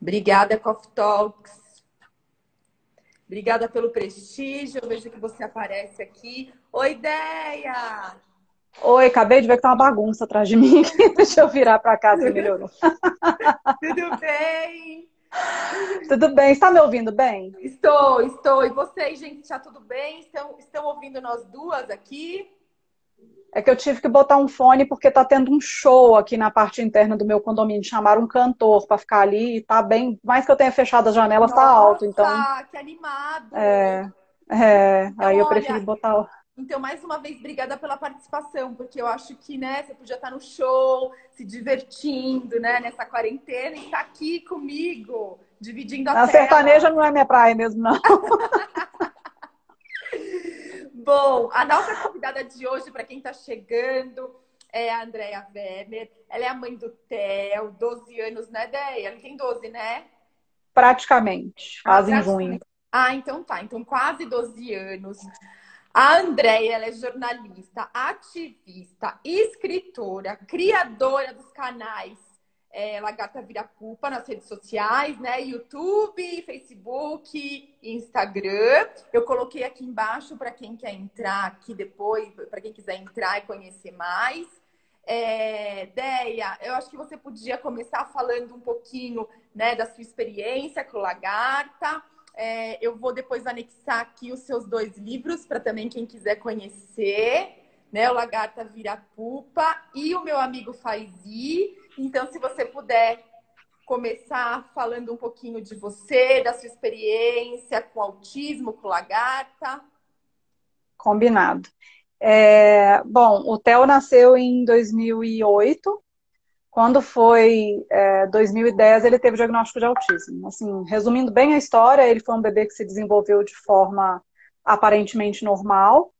Obrigada, Coffee Talks. Obrigada pelo prestígio. Eu vejo que você aparece aqui. Oi, Ideia! Oi, acabei de ver que tá uma bagunça atrás de mim. Deixa eu virar pra cá se melhorou. Tudo bem? Tudo bem? Está me ouvindo bem? Estou. E vocês, gente, está tudo bem? Estão ouvindo nós duas aqui? É que eu tive que botar um fone porque tá tendo um show aqui na parte interna do meu condomínio. Chamaram um cantor para ficar ali e tá bem. Mais que eu tenha fechado as janelas, tá alto. Então, Nossa, que animado! Então, aí eu preferi olha, botar. então, mais uma vez, obrigada pela participação, porque eu acho que, né, você podia estar no show, se divertindo, né, nessa quarentena e estar aqui comigo, dividindo a A sertaneja tela. não é minha praia mesmo, não. Bom, a nossa convidada de hoje, para quem está chegando, é a Andrea Weber. Ela é a mãe do Theo, 12 anos, né, Deia? Ele tem 12, né? Praticamente. Ah, Faz em junho. praticamente. Ah, então tá. Então, quase 12 anos. A Andrea, ela é jornalista, ativista, escritora, criadora dos canais Lagarta Vira-Pupa nas redes sociais, né? YouTube, Facebook, Instagram. Eu coloquei aqui embaixo para quem quer entrar aqui depois, para quem quiser entrar e conhecer mais. Deia, eu acho que você podia começar falando um pouquinho, né, da sua experiência com o Lagarta. Eu vou depois anexar aqui os seus 2 livros para também quem quiser conhecer, né? O Lagarta Vira Pupa e o Meu Amigo Faizi. Então, se você puder começar falando um pouquinho de você, da sua experiência com autismo, com lagarta. Combinado. Bom, o Theo nasceu em 2008. Quando foi 2010, ele teve o diagnóstico de autismo. Assim, resumindo bem a história, ele foi um bebê que se desenvolveu de forma aparentemente normal.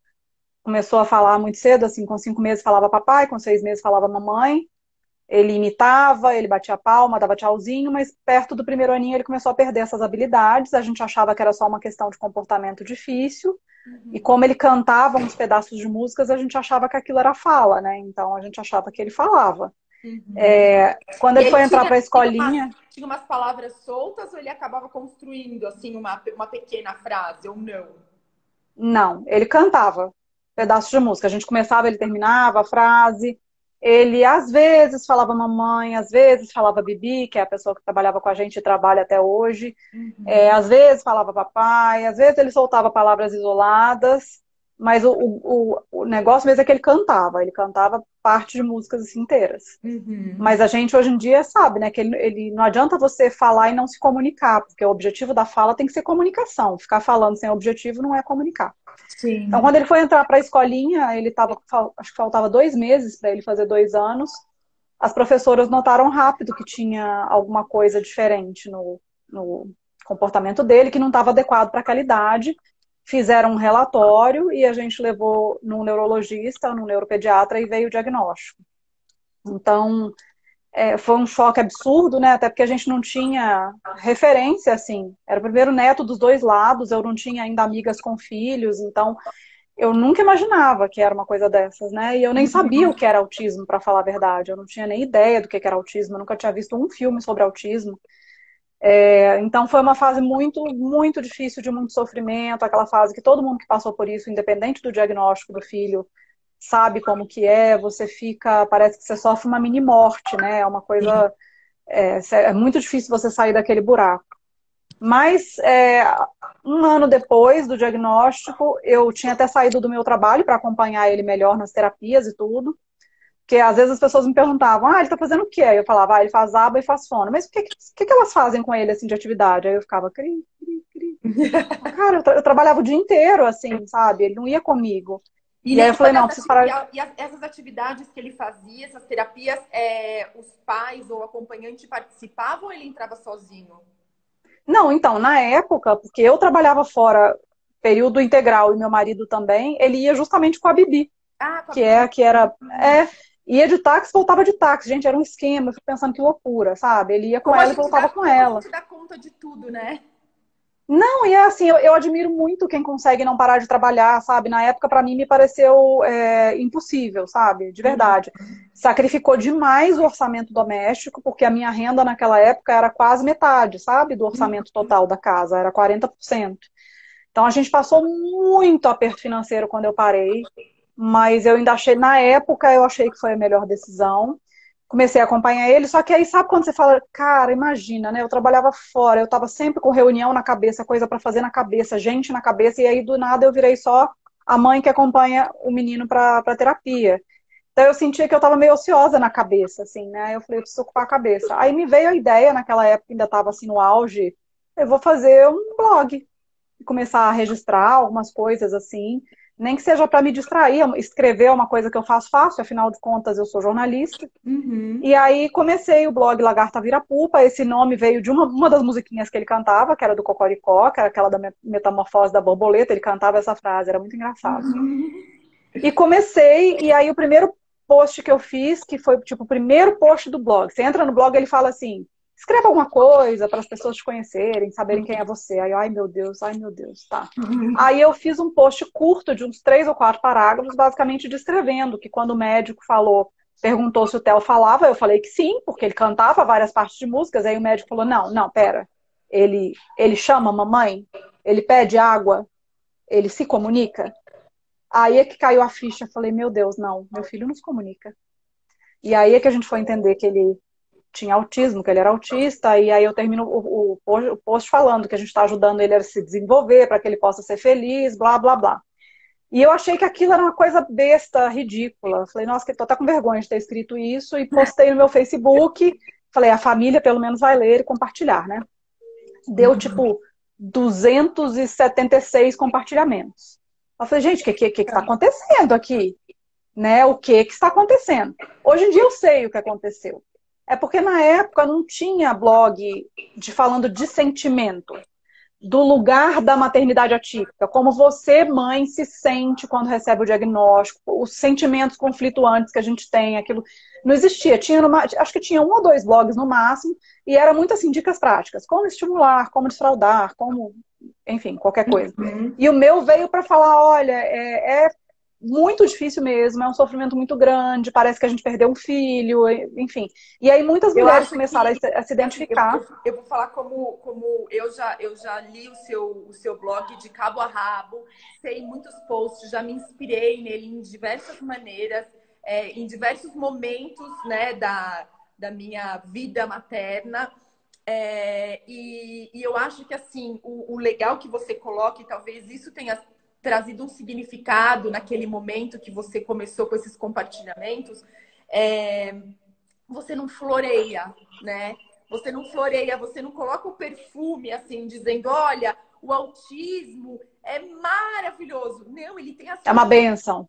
Começou a falar muito cedo, assim, com 5 meses falava papai, com 6 meses falava mamãe. Ele imitava, ele batia palma, dava tchauzinho, mas perto do primeiro aninho ele começou a perder essas habilidades. A gente achava que era só uma questão de comportamento difícil. E Uhum. como ele cantava uns pedaços de músicas, a gente achava que aquilo era fala, né? Então a gente achava que ele falava. Uhum. Quando E ele ele foi entrar para a escolinha, tinha umas palavras soltas ou ele acabava construindo assim uma pequena frase ou não? não, ele cantava pedaços de música. A gente começava, ele terminava a frase. Ele às vezes falava mamãe, às vezes falava Bibi, que é a pessoa que trabalhava com a gente e trabalha até hoje. Uhum. Às vezes falava papai, às vezes ele soltava palavras isoladas, mas o negócio mesmo é que ele cantava parte de músicas assim, inteiras. Uhum. Mas a gente hoje em dia sabe, né, que ele não adianta você falar e não se comunicar, porque o objetivo da fala tem que ser comunicação. Ficar falando sem objetivo não é comunicar. Então, Sim. quando ele foi entrar para a escolinha, ele estava, acho que faltava 2 meses para ele fazer 2 anos. As professoras notaram rápido que tinha alguma coisa diferente no comportamento dele, que não estava adequado para aquela idade. Fizeram um relatório e a gente levou num neurologista, num neuropediatra e veio o diagnóstico. Então, foi um choque absurdo, né? Até porque a gente não tinha referência, assim. Era o primeiro neto dos dois lados, eu não tinha ainda amigas com filhos, então eu nunca imaginava que era uma coisa dessas, né? E eu nem sabia o que era autismo, para falar a verdade. Eu não tinha nem ideia do que era autismo, eu nunca tinha visto um filme sobre autismo. Então foi uma fase muito, muito difícil, de muito sofrimento, aquela fase que todo mundo que passou por isso, independente do diagnóstico do filho, sabe como que é, você fica, parece que você sofre uma mini morte, né? É uma Sim. coisa, é muito difícil você sair daquele buraco. Mas um ano depois do diagnóstico, eu tinha até saído do meu trabalho para acompanhar ele melhor nas terapias e tudo. Porque às vezes as pessoas me perguntavam, ele tá fazendo o quê? Aí eu falava, ele faz aba e faz fono. Mas o que elas fazem com ele, assim, de atividade? Aí eu ficava, cri, cri, cri. Cara, eu trabalhava o dia inteiro, assim, sabe? Ele não ia comigo. E E aí eu nenhuma falei, não, das preciso parar. essas atividades que ele fazia, essas terapias, os pais ou o acompanhante participavam ou ele entrava sozinho? Não, então, na época, porque eu trabalhava fora período integral e meu marido também, ele ia justamente com a Bibi, Ah, com a que é Bibi. que era ia de táxi, voltava de táxi. Gente, era um esquema, eu fico pensando que loucura, sabe? Ele ia com Como a ela e gente dá, voltava com como a ela. gente dá conta de tudo, né? Não, e é assim, eu admiro muito quem consegue não parar de trabalhar, sabe? Na época, para mim, me pareceu impossível, sabe? De Uhum. verdade. Sacrificou demais o orçamento doméstico, porque a minha renda naquela época era quase metade, sabe? Do orçamento total da casa, era 40%. Então, a gente passou muito aperto financeiro quando eu parei, mas eu ainda achei, na época, eu achei que foi a melhor decisão. Comecei a acompanhar ele, só que aí sabe quando você fala, cara, imagina, né? Eu trabalhava fora, eu tava sempre com reunião na cabeça, coisa para fazer na cabeça, gente na cabeça, e aí do nada eu virei só a mãe que acompanha o menino para terapia. Então eu sentia que eu tava meio ociosa na cabeça, assim, né? Eu falei, eu preciso ocupar a cabeça. Aí me veio a ideia, naquela época ainda tava assim no auge, eu vou fazer um blog, começar a registrar algumas coisas assim, nem que seja para me distrair, escrever é uma coisa que eu faço fácil, afinal de contas eu sou jornalista. Uhum. E aí comecei o blog Lagarta Vira-Pupa. Esse nome veio de uma das musiquinhas que ele cantava, que era do Cocoricó, que era aquela da Metamorfose da Borboleta. Ele cantava essa frase, era muito engraçado. Uhum. E comecei, e aí o primeiro post que eu fiz, que foi tipo o primeiro post do blog. Você entra no blog, ele fala assim: escreva alguma coisa para as pessoas te conhecerem, saberem quem é você. Aí, ai meu Deus, tá. Aí eu fiz um post curto de uns 3 ou 4 parágrafos, basicamente descrevendo que quando o médico falou, perguntou se o Theo falava, eu falei que sim, porque ele cantava várias partes de músicas. Aí o médico falou: não, não, pera. Ele chama a mamãe? Ele pede água? Ele se comunica? Aí é que caiu a ficha. Eu falei: meu Deus, não, meu filho não se comunica. E aí é que a gente foi entender que ele tinha autismo, que ele era autista, e aí eu termino o post falando que a gente está ajudando ele a se desenvolver para que ele possa ser feliz, blá, blá, blá. E eu achei que aquilo era uma coisa besta, ridícula. Falei, nossa, que tô até com vergonha de ter escrito isso, e postei no meu Facebook. Falei, a família pelo menos vai ler e compartilhar, né? Deu tipo 276 compartilhamentos. Eu falei, gente, o que está acontecendo aqui? Né? O que está acontecendo? Hoje em dia eu sei o que aconteceu. É porque na época não tinha blog falando de sentimento, do lugar da maternidade atípica, como você, mãe, se sente quando recebe o diagnóstico, os sentimentos conflituantes que a gente tem, aquilo não existia. Acho que tinha 1 ou 2 blogs no máximo, e era muito assim, dicas práticas, como estimular, como desfraldar, como, enfim, qualquer coisa. Uhum. E o meu veio para falar, olha, é muito difícil mesmo, é um sofrimento muito grande, parece que a gente perdeu um filho, enfim. E aí muitas Eu mulheres acho começaram que, a se assim, identificar. eu vou falar como eu já li o seu blog de cabo a rabo, sei muitos posts, já me inspirei nele em diversas maneiras, em diversos momentos, né, da minha vida materna. E eu acho que, assim, o legal que você coloca, e talvez isso tenha trazido um significado naquele momento que você começou com esses compartilhamentos, é, você não floreia, né? Você não floreia, você não coloca o perfume assim, dizendo, olha, o autismo é maravilhoso. Não, ele tem as É uma coisas. benção.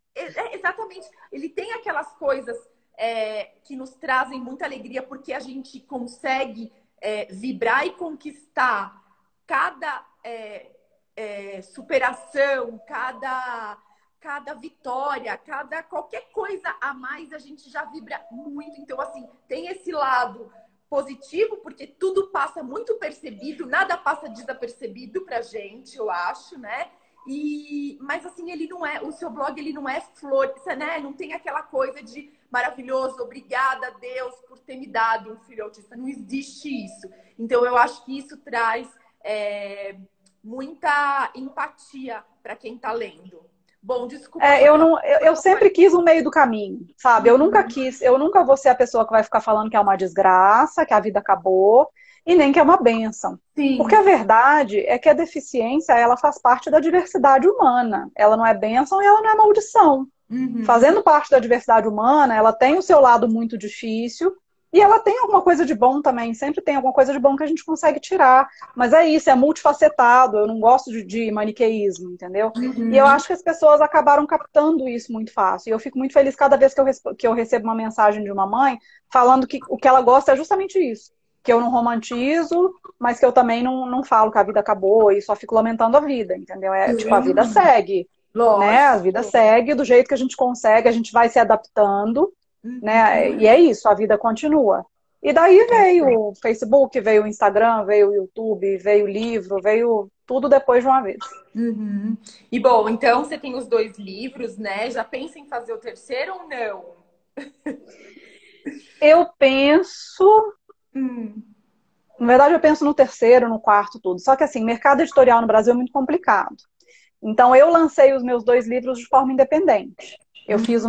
Exatamente. Ele tem aquelas coisas que nos trazem muita alegria, porque a gente consegue vibrar e conquistar cada superação, cada vitória, cada qualquer coisa a mais, a gente já vibra muito. Então, assim, tem esse lado positivo, porque tudo passa muito percebido, nada passa desapercebido pra gente, eu acho, né? Mas assim, ele não é, o seu blog ele não é flor, né? Não tem aquela coisa de maravilhoso, obrigada a Deus por ter me dado um filho autista. Não existe isso. Então eu acho que isso traz muita empatia para quem está lendo. Bom, desculpa Eu, cortar. não, eu sempre quis um meio do caminho, sabe? Eu nunca vou ser a pessoa que vai ficar falando que é uma desgraça, que a vida acabou, e nem que é uma bênção. Porque Sim. a verdade é que a deficiência, ela faz parte da diversidade humana. Ela não é bênção e ela não é maldição. Uhum. Fazendo parte da diversidade humana, ela tem o seu lado muito difícil e ela tem alguma coisa de bom também. Sempre tem alguma coisa de bom que a gente consegue tirar. Mas é isso, é multifacetado. Eu não gosto de maniqueísmo, entendeu? E eu Uhum. acho que as pessoas acabaram captando isso muito fácil. E eu fico muito feliz cada vez que eu recebo uma mensagem de uma mãe falando que o que ela gosta é justamente isso. Que eu não romantizo, mas que eu também não falo que a vida acabou e só fico lamentando a vida, entendeu? Tipo, a vida Sim. segue, né? A vida Lógico. segue do jeito que a gente consegue, a gente vai se adaptando, né? E é isso, a vida continua. E daí veio o Facebook, veio o Instagram, veio o YouTube, veio o livro, veio tudo depois de uma vez. Uhum. E bom, então você tem os 2 livros, né? Já pensa em fazer o terceiro ou não? Eu penso, Hum. na verdade, eu penso no terceiro, no quarto, tudo. Só que assim, mercado editorial no Brasil é muito complicado. Então, eu lancei os meus 2 livros de forma independente. Eu fiz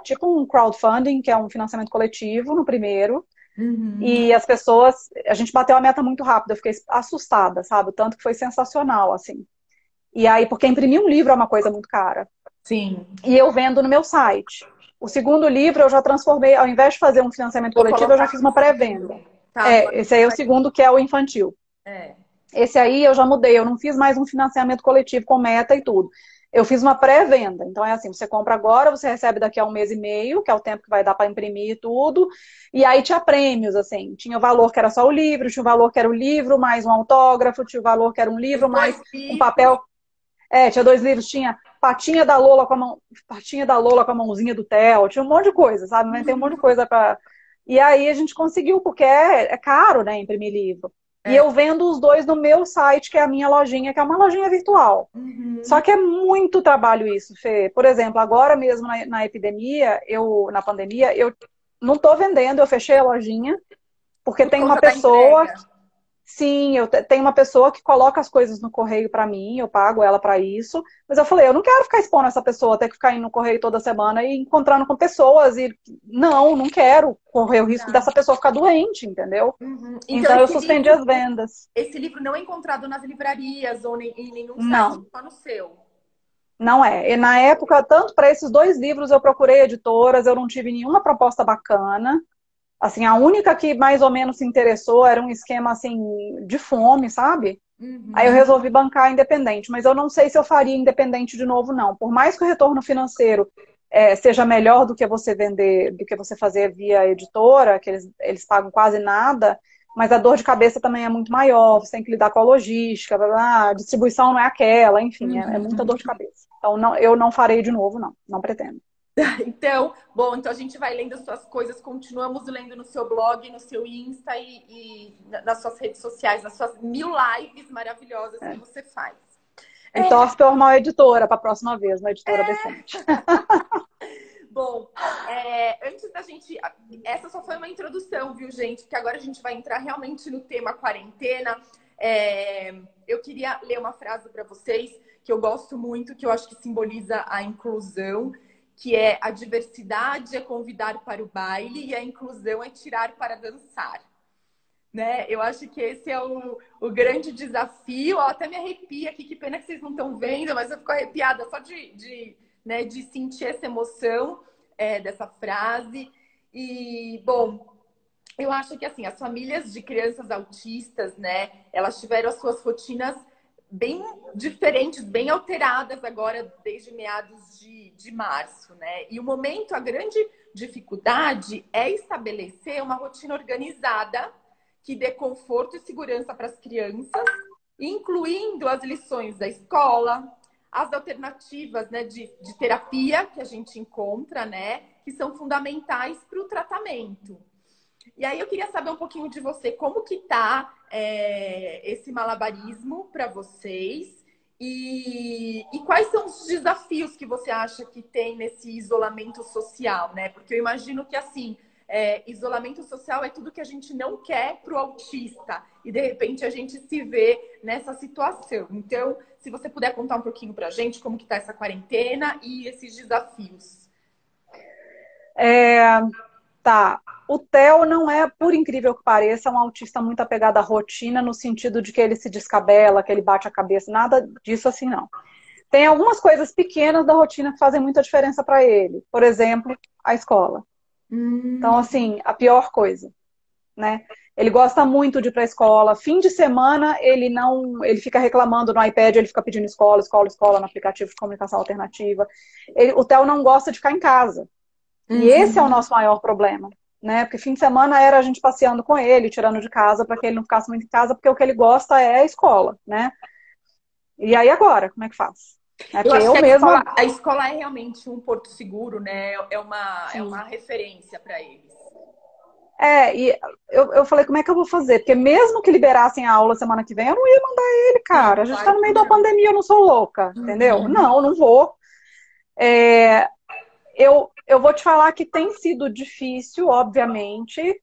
tipo um crowdfunding, que é um financiamento coletivo, no primeiro. Uhum. E as pessoas, a gente bateu a meta muito rápido, eu fiquei assustada, sabe? O tanto que foi sensacional, assim. E aí, porque imprimir um livro é uma coisa muito cara. Sim. E eu vendo no meu site. O segundo livro eu já transformei, ao invés de fazer um financiamento Vou coletivo, eu já colocar fiz aqui o uma pré-venda. segundo. Tá, do lado Esse aí é o do segundo, que é o infantil. É. Esse aí eu já mudei, eu não fiz mais um financiamento coletivo com meta e tudo. Eu fiz uma pré-venda. Então é assim, você compra agora, você recebe daqui a 1 mês e meio, que é o tempo que vai dar para imprimir tudo. E aí tinha prêmios, assim. Tinha o valor que era só o livro, tinha o valor que era o livro, mais um autógrafo, tinha o valor que era um Os livro, dois mais um livros. papel. Tinha 2 livros, tinha Patinha da Lola com a mão, Patinha da Lola com a mãozinha do Theo, tinha um monte de coisa, sabe? Mas tem um monte de coisa para. E aí a gente conseguiu, porque é caro, né, imprimir livro. E É. eu vendo os 2 no meu site, que é a minha lojinha, que é uma lojinha virtual. Só Uhum. que é muito trabalho isso, Fê. Por exemplo, agora mesmo na pandemia, eu não estou vendendo, eu fechei a lojinha, porque Por tem uma conta da pessoa. entrega. Sim, tenho uma pessoa que coloca as coisas no correio para mim, eu pago ela para isso. Mas eu falei, eu não quero ficar expondo essa pessoa, ter que ficar indo no correio toda semana e encontrando com pessoas. E não quero correr o risco Tá. dessa pessoa ficar doente, entendeu? Uhum. Então, Então eu suspendi as vendas. esse livro não é encontrado nas livrarias ou em nenhum site, Não, só no seu. não é. E na época, tanto para esses 2 livros eu procurei editoras, eu não tive nenhuma proposta bacana. Assim, a única que mais ou menos se interessou era um esquema assim de fome, sabe? Aí eu Uhum. resolvi bancar independente, mas eu não sei se eu faria independente de novo, não. Por mais que o retorno financeiro seja melhor do que você vender, do que você fazer via editora, que eles pagam quase nada, mas a dor de cabeça também é muito maior, você tem que lidar com a logística, blá, blá, a distribuição não é aquela, enfim, é muita Uhum. dor de cabeça. Então eu não farei de novo, não, não pretendo. Então, bom, então a gente vai lendo as suas coisas, continuamos lendo no seu blog, no seu Insta nas suas redes sociais, nas suas 1000 lives maravilhosas que É. você faz. E torce para uma editora para a próxima vez, uma editora decente. Bom, antes da gente. Essa só foi uma introdução, viu, gente? Porque agora a gente vai entrar realmente no tema quarentena. Eu queria ler uma frase para vocês que eu gosto muito, que eu acho que simboliza a inclusão, que é: a diversidade é convidar para o baile e a inclusão é tirar para dançar. Né? Eu acho que esse é o grande desafio. Eu até me arrepia aqui, que pena que vocês não estão vendo, mas eu fico arrepiada só né, de sentir essa emoção dessa frase. E, bom, eu acho que assim, as famílias de crianças autistas, né, elas tiveram as suas rotinas bem diferentes, bem alteradas agora desde meados de março, né? E o momento, a grande dificuldade é estabelecer uma rotina organizada que dê conforto e segurança para as crianças, incluindo as lições da escola, as alternativas, né, de terapia que a gente encontra, né, que são fundamentais para o tratamento. E aí eu queria saber um pouquinho de você, como que tá esse malabarismo para vocês e quais são os desafios que você acha que tem nesse isolamento social, né? Porque eu imagino que assim, isolamento social é tudo que a gente não quer para o autista e de repente a gente se vê nessa situação. Então, se você puder contar um pouquinho para a gente como que tá essa quarentena e esses desafios. Tá. O Theo não é, por incrível que pareça, um autista muito apegado à rotina, no sentido de que ele se descabela, que ele bate a cabeça, nada disso assim, não. Tem algumas coisas pequenas da rotina que fazem muita diferença para ele. Por exemplo, a escola. Então, assim, a pior coisa, né? Ele gosta muito de ir para a escola. Fim de semana, ele fica reclamando no iPad, ele fica pedindo escola, escola, escola, no aplicativo de comunicação alternativa. O Theo não gosta de ficar em casa. E esse é o nosso maior problema, né? Porque fim de semana era a gente passeando com ele, tirando de casa, para que ele não ficasse muito em casa, porque o que ele gosta é a escola, né? E aí agora, como é que faz? Eu Porque acho eu que mesma, a escola é realmente um porto seguro, né? É uma sim, referência para eles. E eu falei, como é que eu vou fazer? Porque mesmo que liberassem a aula semana que vem, eu não ia mandar ele, cara. A gente tá no meio da pandemia, eu não sou louca, entendeu? Não, não vou. Eu vou te falar que tem sido difícil, obviamente,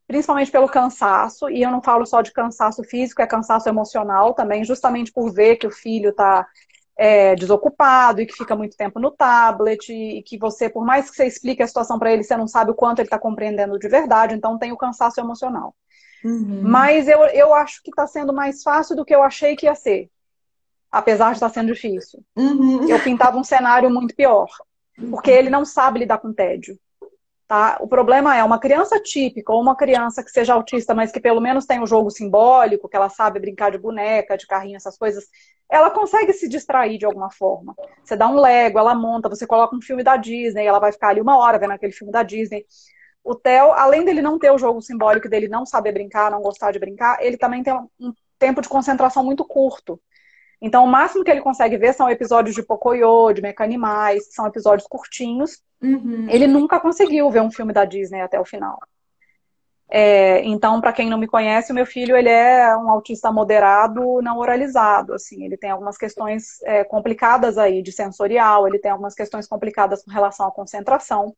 principalmente pelo cansaço, e eu não falo só de cansaço físico, é cansaço emocional também, justamente por ver que o filho está desocupado e que fica muito tempo no tablet, e que você, por mais que você explique a situação para ele, você não sabe o quanto ele está compreendendo de verdade, então tem o cansaço emocional. Mas eu acho que está sendo mais fácil do que eu achei que ia ser, apesar de estar sendo difícil. Eu pintava um cenário muito pior, porque ele não sabe lidar com tédio. Tá? O problema é uma criança típica ou uma criança que seja autista, mas que pelo menos tem o jogo simbólico, que ela sabe brincar de boneca, de carrinho, essas coisas, ela consegue se distrair de alguma forma. Você dá um Lego, ela monta, você coloca um filme da Disney, ela vai ficar ali 1 hora vendo aquele filme da Disney. O Theo, além dele não ter o jogo simbólico, dele não saber brincar, não gostar de brincar, ele também tem um tempo de concentração muito curto. Então, o máximo que ele consegue ver são episódios de Pocoyo, de Mecanimais, que são episódios curtinhos. Ele nunca conseguiu ver um filme da Disney até o final. Então, para quem não me conhece, o meu filho ele é um autista moderado não oralizado. Assim, ele tem algumas questões complicadas aí de sensorial, ele tem algumas questões complicadas com relação à concentração.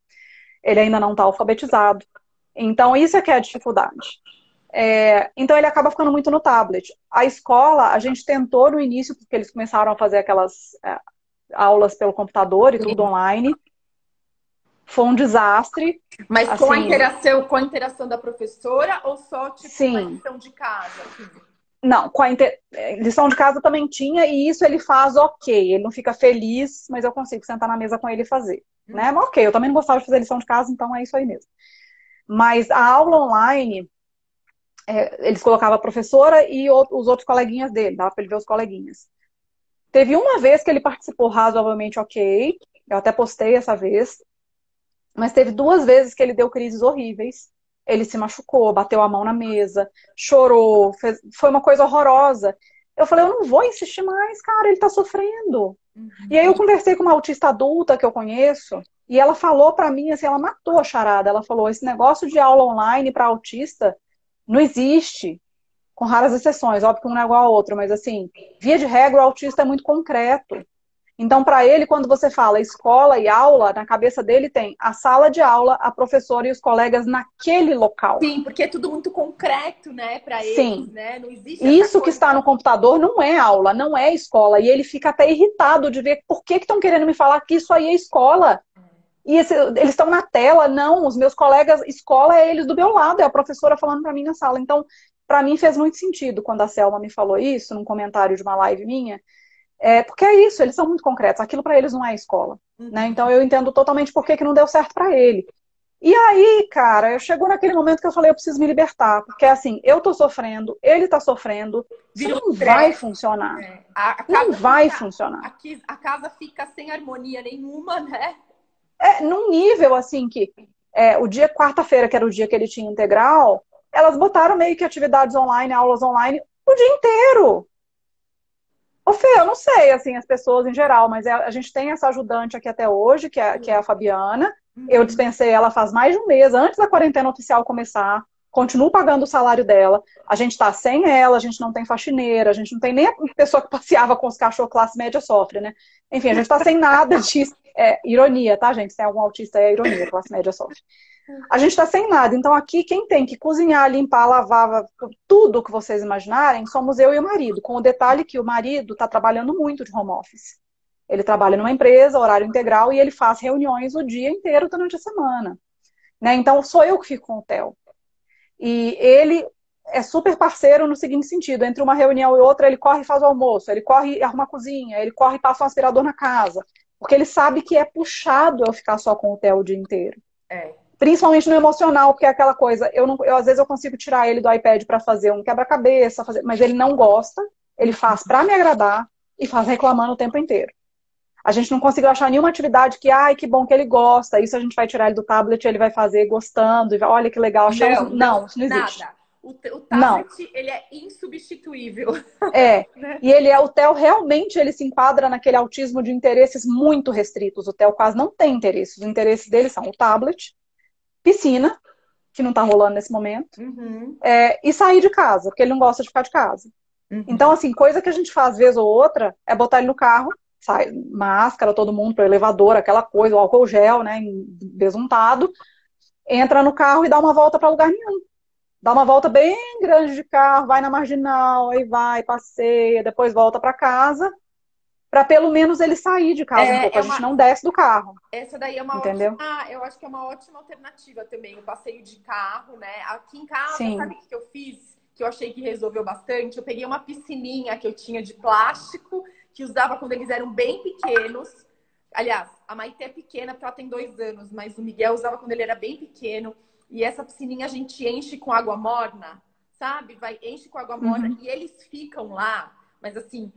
Ele ainda não está alfabetizado. Então, isso é que é a dificuldade. Então ele acaba ficando muito no tablet. A escola, a gente tentou no início, porque eles começaram a fazer aquelas aulas pelo computador e tudo online. Foi um desastre. Mas assim, com a interação da professora ou só tipo uma lição de casa? Não, lição de casa também tinha, e isso ele faz ok. Ele não fica feliz, mas eu consigo sentar na mesa com ele e fazer. Né? Mas ok, eu também não gostava de fazer lição de casa, então é isso aí mesmo. Mas a aula online, eles colocavam a professora e os outros coleguinhas dele, dava para ele ver os coleguinhas. Teve uma vez que ele participou razoavelmente ok, eu até postei essa vez, mas teve 2 vezes que ele deu crises horríveis. Ele se machucou, bateu a mão na mesa, chorou, foi uma coisa horrorosa. Eu falei, eu não vou insistir mais, cara, ele tá sofrendo. E aí eu conversei com uma autista adulta que eu conheço, e ela falou pra mim, assim, ela matou a charada. Ela falou, esse negócio de aula online pra autista não existe, com raras exceções, óbvio que um não é igual ao outro, mas assim, via de regra, o autista é muito concreto. Então, para ele, quando você fala escola e aula, na cabeça dele tem a sala de aula, a professora e os colegas naquele local. Sim, porque é tudo muito concreto, né, para eles, Sim. né? Não existe isso que está no computador não é aula, não é escola. E ele fica até irritado de ver por que estão querendo me falar que isso aí é escola. E eles estão na tela, não, os meus colegas, escola é eles do meu lado, é a professora falando para mim na sala. Então, para mim fez muito sentido quando a Selma me falou isso, num comentário de uma live minha, porque é isso, eles são muito concretos, aquilo para eles não é escola. Né? Então eu entendo totalmente por que não deu certo para ele. E aí, cara, chegou naquele momento que eu falei, eu preciso me libertar, porque assim, eu tô sofrendo, ele tá sofrendo, isso não vai funcionar. Não vai funcionar. A casa fica sem harmonia nenhuma, né? Num nível assim que o dia quarta-feira, que era o dia que ele tinha integral, elas botaram meio que atividades online, aulas online, o dia inteiro. Ô Fê, eu não sei, assim, as pessoas em geral, mas a gente tem essa ajudante aqui até hoje, que é a Fabiana. Eu dispensei ela faz mais de um mês, antes da quarentena oficial começar. Continuo pagando o salário dela. A gente tá sem ela, a gente não tem faxineira, a gente não tem nem a pessoa que passeava com os cachorros classe média sofre, né? Enfim, a gente tá sem nada disso. Ironia, tá, gente? Se tem algum autista, é ironia, classe média sofre. A gente tá sem nada. Então aqui, quem tem que cozinhar, limpar, lavar, tudo que vocês imaginarem, somos eu e o marido. Com o detalhe que o marido tá trabalhando muito de home office. Ele trabalha numa empresa, horário integral, e ele faz reuniões o dia inteiro durante a semana. Né? Então, sou eu que fico com o Theo. E ele é super parceiro no seguinte sentido, entre uma reunião e outra, ele corre e faz o almoço, ele corre e arruma a cozinha, ele corre e passa um aspirador na casa. Porque ele sabe que é puxado eu ficar só com o Theo o dia inteiro. Principalmente no emocional, porque é aquela coisa, às vezes eu consigo tirar ele do iPad para fazer um quebra-cabeça, mas ele não gosta, ele faz para me agradar e faz reclamando o tempo inteiro. A gente não conseguiu achar nenhuma atividade que, ai, que bom que ele gosta, isso a gente vai tirar ele do tablet, ele vai fazer gostando, e olha que legal. Não, isso não existe. Nada. O tablet, ele é insubstituível. E o Theo realmente, ele se enquadra naquele autismo de interesses muito restritos. O Theo quase não tem interesses. Os interesses dele são o tablet, piscina que não tá rolando nesse momento, Uhum. e sair de casa, porque ele não gosta de ficar de casa. Então, Uhum. assim, coisa que a gente faz vez ou outra é botar ele no carro, sai, máscara, todo mundo pro elevador, aquela coisa, o álcool gel, né, besuntado, entra no carro e dá uma volta para lugar nenhum. Dá uma volta bem grande de carro, vai na marginal, aí vai, passeia, depois volta para casa, para pelo menos ele sair de casa um pouco. É A gente uma, não desce do carro, essa daí é uma ótima, entendeu? eu acho que é uma ótima alternativa também, o passeio de carro, né? Aqui em casa, sabe Sim. o que eu fiz? Que eu achei que resolveu bastante? Eu peguei uma piscininha que eu tinha de plástico, que usava quando eles eram bem pequenos. Aliás, a Maite é pequena porque ela tem 2 anos, mas o Miguel usava quando ele era bem pequeno. E essa piscininha a gente enche com água morna, sabe? Vai, enche com água morna Uhum. e eles ficam lá, mas assim,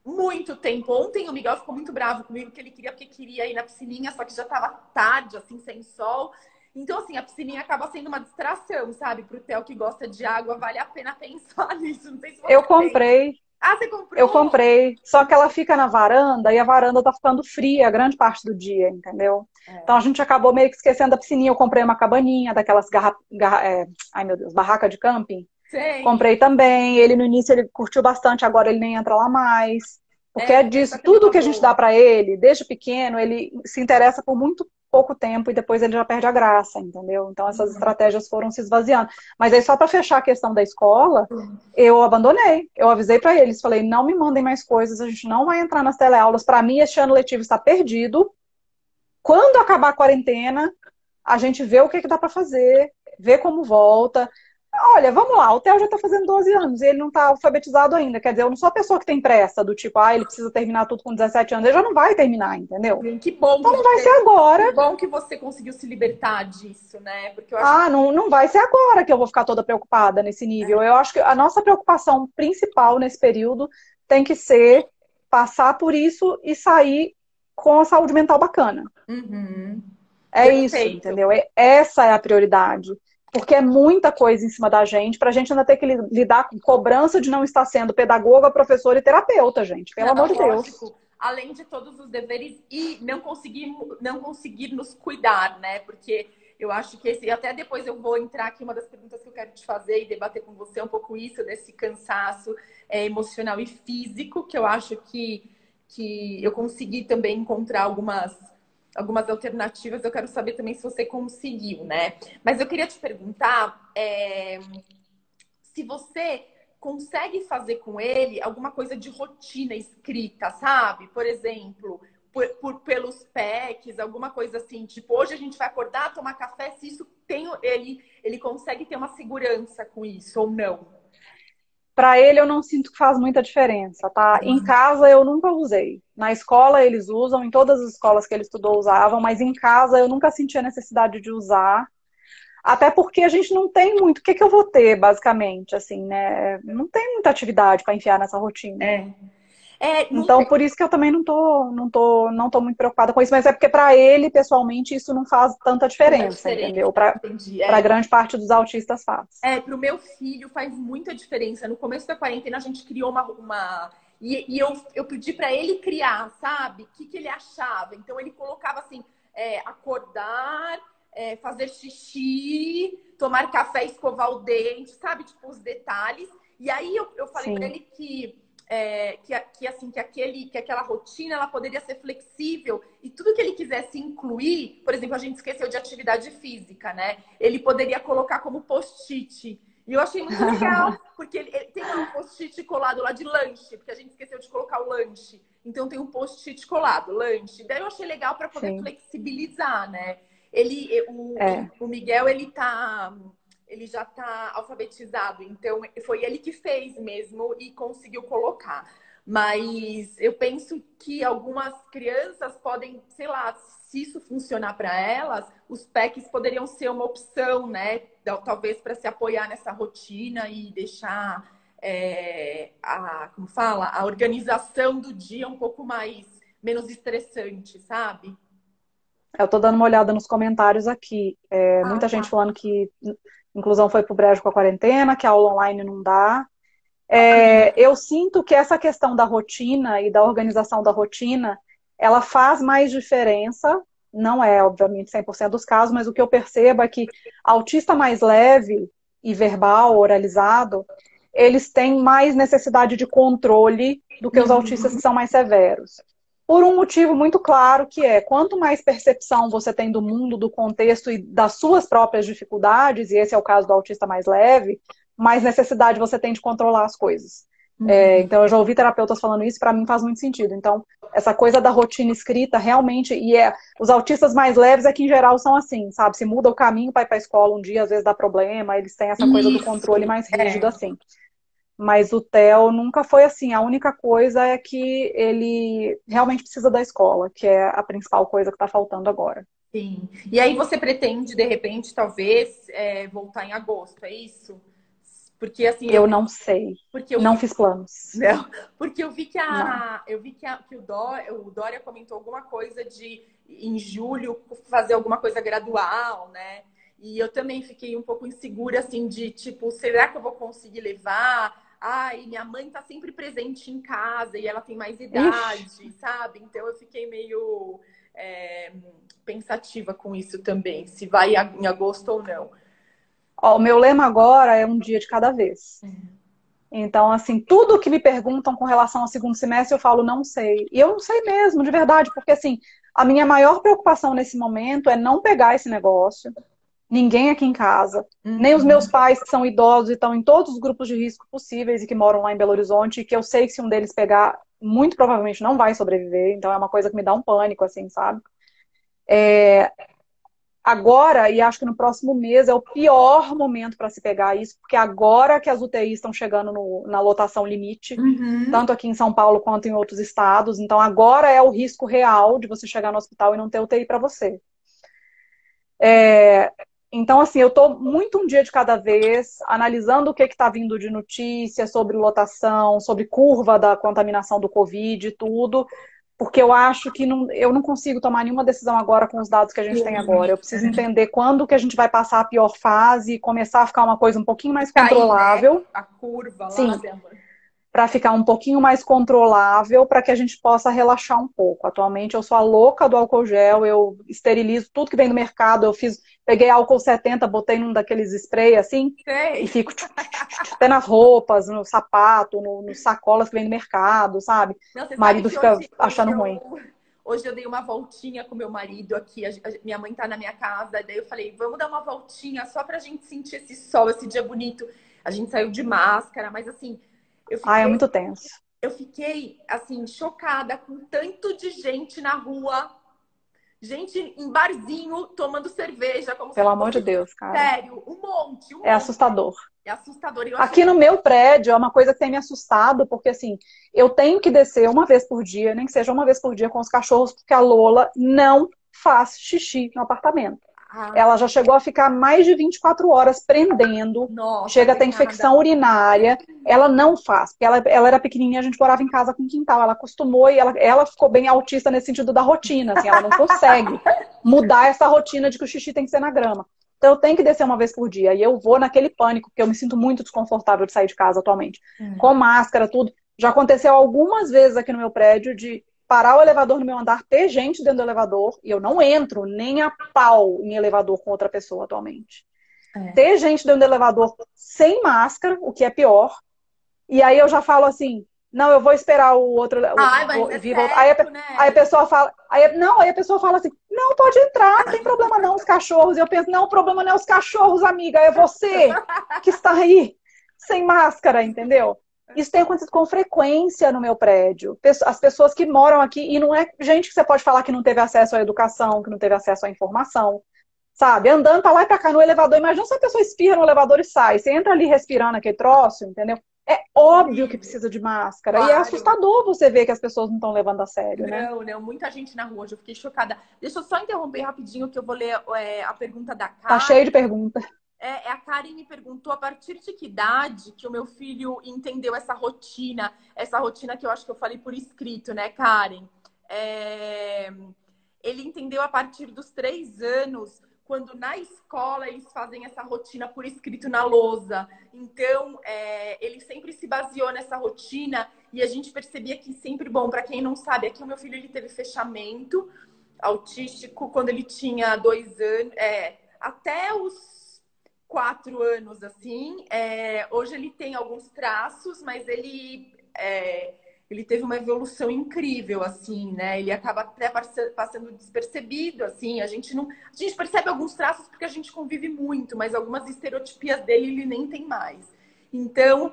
muito tempo. Ontem o Miguel ficou muito bravo comigo que ele queria, porque queria ir na piscininha, só que já tava tarde, assim, sem sol. Então, assim, a piscininha acaba sendo uma distração, sabe? Pro Theo que gosta de água, vale a pena pensar nisso. Não sei se Eu você tem. comprei, Ah, você eu comprou? comprei, só que ela fica na varanda e a varanda tá ficando fria a grande parte do dia, entendeu? Então a É. gente acabou meio que esquecendo da piscininha. Eu comprei uma cabaninha, daquelas ai meu Deus, barraca de camping. Sei. Comprei também. Ele no início ele curtiu bastante, agora ele nem entra lá mais. Porque é Essa disso, também é tudo uma que a gente dá boa. para ele, desde pequeno, ele se interessa por muito pouco tempo e depois ele já perde a graça, entendeu? Então essas estratégias foram se esvaziando. Mas aí só para fechar a questão da escola, eu abandonei. Eu avisei para eles, falei, não me mandem mais coisas, a gente não vai entrar nas teleaulas. Para mim, este ano letivo está perdido. Quando acabar a quarentena, a gente vê o que, que dá para fazer, vê como volta. Olha, vamos lá, o Theo já está fazendo 12 anos e ele não está alfabetizado ainda. Quer dizer, eu não sou a pessoa que tem pressa, do tipo, ele precisa terminar tudo com 17 anos. Ele já não vai terminar, entendeu? Que bom Então que não vai ser você, agora. que bom que você conseguiu se libertar disso, né? Porque eu acho que Não, não vai ser agora que eu vou ficar toda preocupada nesse nível. Eu acho que a nossa preocupação principal nesse período tem que ser passar por isso e sair com a saúde mental bacana. uhum. É isso, Perfeito. entendeu? Essa é a prioridade. Porque é muita coisa em cima da gente, para a gente ainda ter que lidar com cobrança de não estar sendo pedagoga, professora e terapeuta, gente. Pelo amor Não, de Deus. lógico. Além de todos os deveres e não conseguir nos cuidar, né? Porque eu acho que até depois eu vou entrar aqui, uma das perguntas que eu quero te fazer e debater com você é um pouco isso, desse cansaço emocional e físico, que eu acho que eu consegui também encontrar algumas alternativas. Eu quero saber também se você conseguiu, né? Mas eu queria te perguntar se você consegue fazer com ele alguma coisa de rotina escrita, sabe? Por exemplo, pelos PECs, alguma coisa assim, tipo, hoje a gente vai acordar, tomar café, se isso tem, ele consegue ter uma segurança com isso ou não. Para ele, eu não sinto que faz muita diferença, tá? Em casa, eu nunca usei. Na escola, eles usam, em todas as escolas que ele estudou, usavam, mas em casa, eu nunca senti a necessidade de usar. Até porque a gente não tem muito. O que que eu vou ter, basicamente, assim, né? Não tem muita atividade para enfiar nessa rotina. É. É, não Então, tem por isso que eu também não tô muito preocupada com isso, mas é porque para ele, pessoalmente, isso não faz tanta tanta diferença, diferença, entendeu? Para entendi. para grande parte dos autistas faz. Pro meu filho faz muita diferença. No começo da quarentena a gente criou e eu pedi para ele criar, sabe? O que ele achava. Então ele colocava assim, acordar, fazer xixi, tomar café, escovar o dente, sabe? Tipo, os detalhes. E aí eu falei para Sim, ele que aquela rotina ela poderia ser flexível e tudo que ele quisesse incluir, por exemplo, a gente esqueceu de atividade física, né? Ele poderia colocar como post-it. E eu achei muito legal, porque ele tem lá um post-it colado lá de lanche, porque a gente esqueceu de colocar o lanche. Então tem um post-it colado, lanche. Daí eu achei legal para poder sim. flexibilizar, né? É. O Miguel, ele já está alfabetizado, então foi ele que fez mesmo e conseguiu colocar. Mas eu penso que algumas crianças podem, sei lá, se isso funcionar para elas, os PECs poderiam ser uma opção, né? Talvez para se apoiar nessa rotina e deixar como fala, a organização do dia um pouco menos estressante, sabe? Eu tô dando uma olhada nos comentários aqui. Ah, Muita gente tá. falando que inclusão foi pro brejo com a quarentena, que a aula online não dá. Eu sinto que essa questão da rotina e da organização da rotina, ela faz mais diferença não é, obviamente, 100% dos casos, mas o que eu percebo é que autista mais leve e verbal, oralizado, eles têm mais necessidade de controle do que os autistas que são mais severos. Por um motivo muito claro, que é, quanto mais percepção você tem do mundo, do contexto e das suas próprias dificuldades, e esse é o caso do autista mais leve, mais necessidade você tem de controlar as coisas. Então, eu já ouvi terapeutas falando isso, para mim faz muito sentido. Então, essa coisa da rotina escrita, realmente, os autistas mais leves é que, em geral, são assim, sabe? Se muda o caminho para ir para a escola um dia, às vezes dá problema, eles têm essa coisa do controle mais rígido, assim. Mas o Theo nunca foi assim. A única coisa é que ele realmente precisa da escola, que é a principal coisa que está faltando agora. Sim. E aí você pretende, de repente, talvez, voltar em agosto, é isso? Porque assim, eu não sei. Porque eu não vi... fiz planos. Não, porque eu vi que que o Dória comentou alguma coisa de em julho fazer alguma coisa gradual, né? E eu também fiquei um pouco insegura assim de tipo, será que eu vou conseguir levar? Ai, minha mãe tá sempre presente em casa e ela tem mais idade, Ixi. sabe? Então eu fiquei meio pensativa com isso também, se vai em agosto ou não. Ó, o meu lema agora é um dia de cada vez. Então, assim, tudo que me perguntam com relação ao segundo semestre, eu falo, não sei. E eu não sei mesmo, de verdade, porque, assim, a minha maior preocupação nesse momento é não pegar esse negócio, ninguém aqui em casa, nem os meus pais, que são idosos e estão em todos os grupos de risco possíveis e que moram lá em Belo Horizonte, e que eu sei que se um deles pegar, muito provavelmente não vai sobreviver. Então, é uma coisa que me dá um pânico, assim, sabe? Agora, e acho que no próximo mês, é o pior momento para se pegar isso, porque agora que as UTIs estão chegando na lotação limite, tanto aqui em São Paulo quanto em outros estados, então agora é o risco real de você chegar no hospital e não ter UTI para você. Então, assim, eu estou muito um dia de cada vez, analisando o que está vindo de notícias sobre lotação, sobre curva da contaminação do Covid e tudo, porque eu acho que eu não consigo tomar nenhuma decisão agora com os dados que a gente tem agora. Eu preciso entender quando que a gente vai passar a pior fase e começar a ficar uma coisa um pouquinho mais controlável. Né? A curva lá. Sim, para ficar um pouquinho mais controlável, para que a gente possa relaxar um pouco. Atualmente eu sou a louca do álcool gel, eu esterilizo tudo que vem do mercado, peguei álcool 70, botei num daqueles spray assim, e fico até nas roupas, no sapato, nos sacolas que vem do mercado, sabe? O marido fica achando ruim. Hoje eu dei uma voltinha com meu marido aqui, minha mãe tá na minha casa, daí eu falei, vamos dar uma voltinha só pra gente sentir esse sol, esse dia bonito. A gente saiu de máscara, mas assim... é muito tenso. Eu fiquei, assim, chocada com tanto de gente na rua. Gente em barzinho tomando cerveja. Como Pelo amor de Deus, cara. Sério, um monte. É assustador. É assustador. Aqui no meu prédio é uma coisa que tem me assustado, porque assim, eu tenho que descer uma vez por dia, nem que seja uma vez por dia com os cachorros, porque a Lola não faz xixi no apartamento. Ela já chegou a ficar mais de 24 horas prendendo. Nossa, chega a ter infecção urinária. Ela não faz, porque ela era pequenininha, a gente morava em casa com quintal. Ela acostumou e ela ficou bem autista nesse sentido da rotina. Assim, ela não consegue mudar essa rotina de que o xixi tem que ser na grama. Então eu tenho que descer uma vez por dia. E eu vou naquele pânico, porque eu me sinto muito desconfortável de sair de casa atualmente. Com máscara, tudo. Já aconteceu algumas vezes aqui no meu prédio de parar o elevador no meu andar, ter gente dentro do elevador, e eu não entro nem a pau em elevador com outra pessoa atualmente. Ter gente dentro do elevador sem máscara, o que é pior, e aí eu já falo assim, não, eu vou esperar o outro vir voltar. Aí a pessoa fala, aí a pessoa fala assim, não, pode entrar, não tem problema não, os cachorros. E eu penso, não, o problema não é os cachorros, amiga, é você que está aí sem máscara, entendeu? Isso tem acontecido com frequência no meu prédio. As pessoas que moram aqui, e não é gente que você pode falar que não teve acesso à educação, que não teve acesso à informação, sabe? Andando pra lá e pra cá no elevador. Imagina se a pessoa espirra no elevador e sai. Você entra ali respirando aquele troço, entendeu? É óbvio que precisa de máscara. Claro. E é assustador você ver que as pessoas não estão levando a sério, né? Não. Muita gente na rua. Eu fiquei chocada. Deixa eu só interromper rapidinho que eu vou ler a pergunta da Karen. Tá cheio de perguntas. A Karen me perguntou a partir de que idade que o meu filho entendeu essa rotina que eu acho que eu falei por escrito, né, Karen? Ele entendeu a partir dos 3 anos, quando na escola eles fazem essa rotina por escrito na lousa. Então, ele sempre se baseou nessa rotina e a gente percebia que sempre, bom, para quem não sabe, aqui o meu filho ele teve fechamento. autístico quando ele tinha 2 anos, até os 4 anos, assim. Hoje ele tem alguns traços, mas ele teve uma evolução incrível, assim, né? Ele acaba até passando despercebido, assim. A gente percebe alguns traços porque a gente convive muito, mas algumas estereotipias dele ele nem tem mais. Então,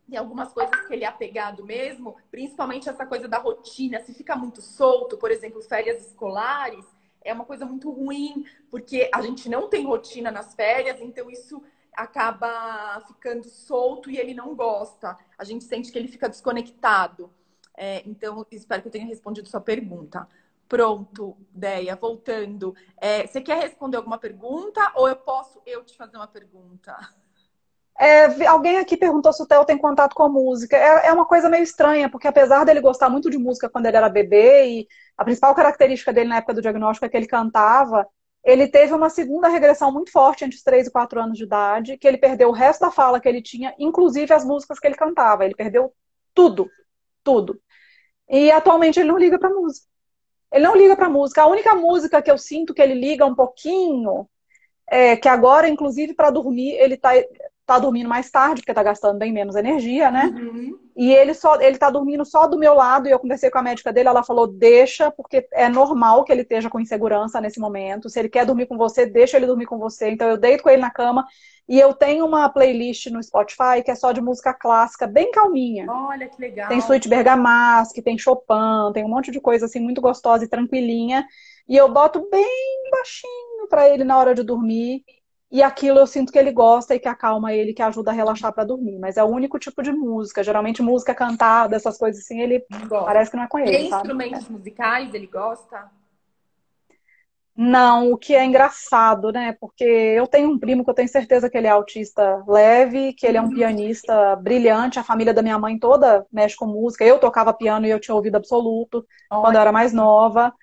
tem algumas coisas que ele é apegado mesmo, principalmente essa coisa da rotina. Se fica muito solto, por exemplo, férias escolares, é uma coisa muito ruim, porque a gente não tem rotina nas férias, então isso acaba ficando solto e ele não gosta. A gente sente que ele fica desconectado. Então, espero que eu tenha respondido sua pergunta. Pronto, Deia, voltando. Você quer responder alguma pergunta ou eu posso te fazer uma pergunta? Alguém aqui perguntou se o Theo tem contato com a música. É uma coisa meio estranha, porque apesar dele gostar muito de música quando ele era bebê, e a principal característica dele na época do diagnóstico é que ele cantava, ele teve uma segunda regressão muito forte entre os 3 e 4 anos de idade, que ele perdeu o resto da fala que ele tinha, inclusive as músicas que ele cantava. Ele perdeu tudo, tudo. E atualmente ele não liga pra música. Ele não liga pra música. A única música que eu sinto que ele liga um pouquinho que agora, inclusive, para dormir, ele tá dormindo mais tarde, porque tá gastando bem menos energia, né? Uhum. E ele tá dormindo só do meu lado, e eu conversei com a médica dele, ela falou, deixa, porque é normal que ele esteja com insegurança nesse momento. Se ele quer dormir com você, deixa ele dormir com você. Então eu deito com ele na cama, e eu tenho uma playlist no Spotify que é só de música clássica, bem calminha. Olha, que legal. Tem Suíte Bergamasque, tem Chopin, tem um monte de coisa assim muito gostosa e tranquilinha. E eu boto bem baixinho para ele na hora de dormir. E aquilo eu sinto que ele gosta e que acalma ele, que ajuda a relaxar para dormir. Mas é o único tipo de música. Geralmente música cantada, essas coisas assim, ele parece que não é com ele, Tem sabe? instrumentos musicais, ele gosta? Não, o que é engraçado, né? Porque eu tenho um primo que eu tenho certeza que ele é autista leve, que ele é um pianista brilhante, a família da minha mãe toda mexe com música. Eu tocava piano e eu tinha ouvido absoluto quando eu era mais nova.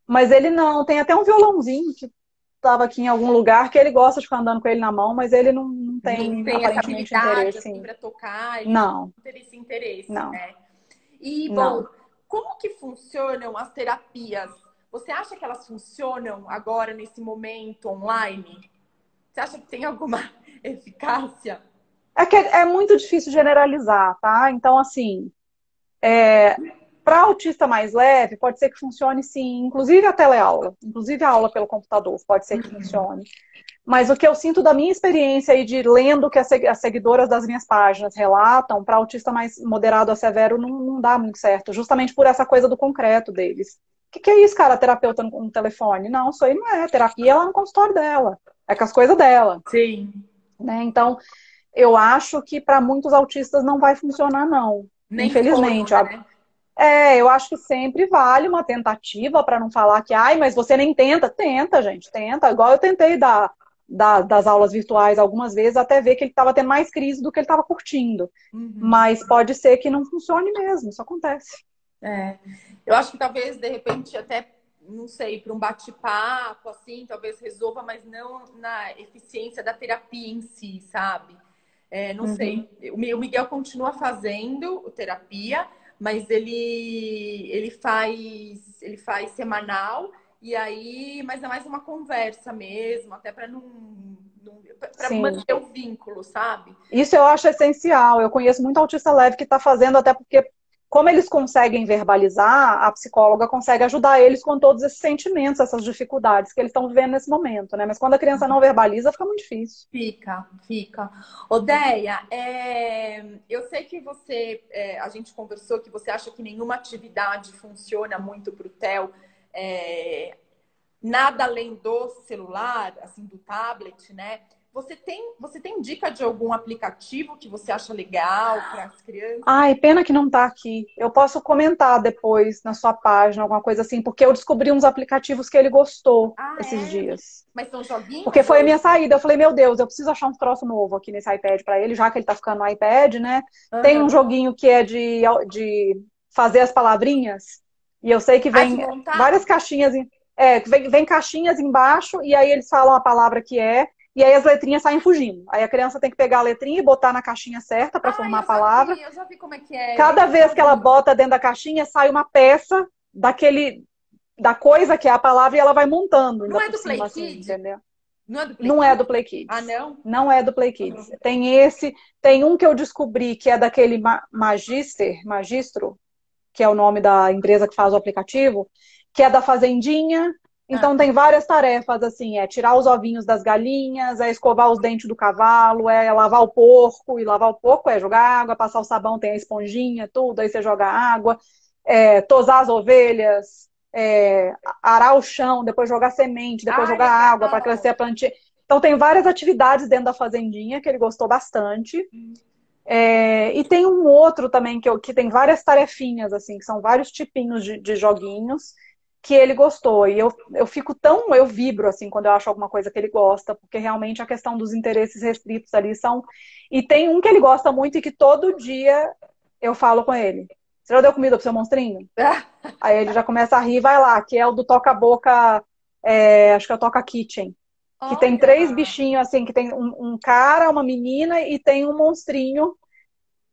Mas ele não, tem até um violãozinho que estava aqui em algum lugar que ele gosta de ficar andando com ele na mão, mas ele não tem Não tem essa aparentemente habilidade interesse. assim, para tocar, ele Não, não tem esse interesse, não, né? E, bom, não. como que funcionam as terapias? Você acha que elas funcionam agora, nesse momento, online? Você acha que tem alguma eficácia? É que é muito difícil generalizar, tá? Então, assim, para autista mais leve, pode ser que funcione sim, inclusive a teleaula, inclusive a aula pelo computador, pode ser que funcione. Mas o que eu sinto da minha experiência aí de lendo que as seguidoras das minhas páginas relatam, para autista mais moderado a severo não dá muito certo, justamente por essa coisa do concreto deles. O que é isso, cara, terapeuta no telefone? Não, isso aí não é terapia, é lá no consultório dela, é com as coisas dela. Sim. Né? Então, eu acho que para muitos autistas não vai funcionar, não. Nem Infelizmente. forma, né? Eu acho que sempre vale uma tentativa para não falar que, ai, mas você nem tenta. Tenta, gente, tenta. Igual eu tentei das aulas virtuais algumas vezes, até ver que ele estava tendo mais crise do que ele estava curtindo. Mas pode ser que não funcione mesmo, isso acontece. Eu acho que talvez, de repente, até, não sei, para um bate-papo, assim, talvez resolva, mas não na eficiência da terapia em si, sabe? Não sei. O Miguel continua fazendo terapia, mas ele faz semanal, mas é mais uma conversa mesmo, até para para manter o vínculo, sabe? Isso eu acho essencial. Eu conheço muito autista leve que está fazendo, até porque, como eles conseguem verbalizar, a psicóloga consegue ajudar eles com todos esses sentimentos, essas dificuldades que eles estão vivendo nesse momento, né? Mas quando a criança não verbaliza, fica muito difícil. Fica. Odeia, eu sei que a gente conversou que você acha que nenhuma atividade funciona muito para o Theo, nada além do celular, assim, do tablet, né? Você tem dica de algum aplicativo que você acha legal para as crianças? Ai, pena que não tá aqui. Eu posso comentar depois na sua página, alguma coisa assim, porque eu descobri uns aplicativos que ele gostou esses dias. Mas são joguinhos? Porque foi a minha saída. Eu falei, meu Deus, eu preciso achar um troço novo aqui nesse iPad para ele, já que ele tá ficando no iPad, né? Tem um joguinho que é de fazer as palavrinhas, e eu sei que vem várias caixinhas, vem caixinhas embaixo, e aí eles falam a palavra que é, e aí as letrinhas saem fugindo. Aí a criança tem que pegar a letrinha e botar na caixinha certa para formar a palavra. Eu já vi como é que é. Cada vez que ela bota dentro da caixinha, sai uma peça daquele da coisa que é a palavra e ela vai montando ainda Não é por do Play cima, assim, Kids? entendeu? Não é do Play Não é Kids? do Play Kids. Ah, não? Não é do Play Kids. Tem um que eu descobri que é daquele Magistro, que é o nome da empresa que faz o aplicativo, que é da Fazendinha. Ah, Então tem várias tarefas, assim, é tirar os ovinhos das galinhas, é escovar os dentes do cavalo, é lavar o porco, e lavar o porco é jogar água, passar o sabão, tem a esponjinha, tudo, aí você joga água, tosar as ovelhas, arar o chão, depois jogar semente, depois ah, jogar água para legal. crescer a plantinha. Então tem várias atividades dentro da Fazendinha que ele gostou bastante. E tem um outro também que tem várias tarefinhas, assim, que são vários tipinhos de joguinhos que ele gostou. E eu fico tão, eu vibro, assim, quando eu acho alguma coisa que ele gosta, porque realmente a questão dos interesses restritos ali são. E tem um que ele gosta muito e que todo dia eu falo com ele. Você já deu comida pro seu monstrinho? Aí ele já começa a rir, vai lá, que é o do toca-boca, acho que é o Toca Kitchen. Que tem três Olha, bichinhos, assim, que tem um cara, uma menina e tem um monstrinho